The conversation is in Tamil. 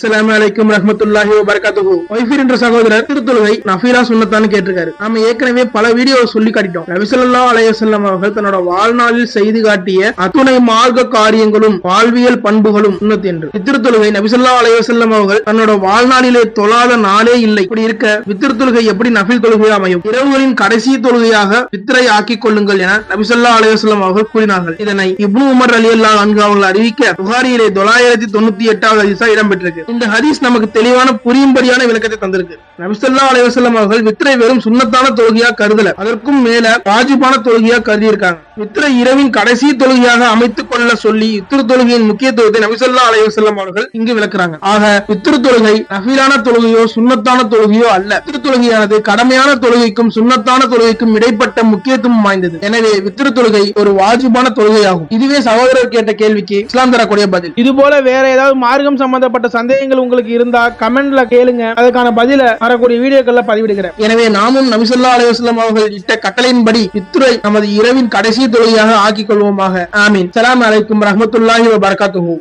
அஸ்ஸலாமு அலைக்கும் ரஹ்மத்துல்லாஹி வ பரகாத்துஹு. வைஃபர் என்ற சகோதரர் திருத்தொழுகை நஃபீலா சுன்னத்தான்னு கேட்டிருக்காரு. நாம ஏற்கனவே பல வீடியோ சொல்லி காட்டிட்டோம். நபி ஸல்லல்லாஹு அலைஹி வஸல்லம் அவர்கள் தன்னோட வாழ்நாளில் செய்து காட்டிய அத்துணை மார்க்க காரியங்களும் வாழ்வியல் பண்புகளும் சுன்னத் என்று. வித்திருத்தொழுகை நபி ஸல்லல்லாஹு அலைஹி வஸல்லம் அவர்கள் தன்னோட வாழ்நாளிலே தொழாத நாளே இல்லை. இப்படி இருக்க வித்திருத்தொழுகை எப்படி நஃபில் தொழுகை அமையும்? இரவுகளின் கடைசி தொழுகையாக வித்திரை ஆக்கிக் கொள்ளுங்கள் என நபி ஸல்லல்லாஹு அலைஹி வஸல்லம் அவர்கள் கூறினார்கள். இதனை இப்னு உமர் ரலியல்லாஹு அன்ஹு அவர்கள் அறிவிக்க புகாரியிலே 998வது ஹதீஸா இடம்பெற்றிருக்கு. இந்த ஹதீஸ் நமக்கு தெளிவான புரியும்படியான விளக்கத்தை தந்திருக்கு. நபி ஸல்லல்லாஹு அலைஹி வஸல்லம் அவர்கள் வித்ரை வெறும் சுன்னத்தான தொழுகையா கருதல, அதற்கும் மேல வாஜிபான தொழுகையா கருதி இருக்காங்க. வித்ரை இரவின் கடைசி தொழுகையாக அமைத்துக் கொள்ள சொல்லி வித்ரு தொழுகையின் முக்கியத்துவத்தை நபி ஸல்லல்லாஹு அலைஹி வஸல்லம் அவர்கள் இங்கு விளக்குறாங்க. ஆக வித்ரு தொழுகை நஃபிலான தொழுகையோ சுன்னத்தான தொழுகையோ அல்ல. வித்ரு தொழுகையானது கடமையான தொழுகைக்கும் சுன்னத்தான தொழுகைக்கும் இடைப்பட்ட முக்கியத்துவம் வாய்ந்தது. எனவே வித்ரு தொழுகை ஒரு வாஜிபான தொழுகையாகும். இதுவே சகோதரர் கேட்ட கேள்விக்கு இஸ்லாம் தரக்கூடிய பதில். இது போல வேற ஏதாவது மார்க்கம் சம்பந்தப்பட்ட சந்தேகங்கள் உங்களுக்கு இருந்தா கமெண்ட்ல கேளுங்க, அதுக்கான பதில வரக்கூடிய வீடியோக்கள்ல பதிவிடுகிறேன். எனவே நாமும் நபி ஸல்லல்லாஹு அலைஹி வஸல்லம் அவர்கள் இட்ட கட்டளையின்படி வித்ரை நமது இரவின் கடைசி தொழுகையாக ஆக்கிக் கொள்வோமாக. ஆமீன். ஸலாமு அலைக்கும் ரஹ்மத்துல்லாஹி வ பரகாத்துஹு.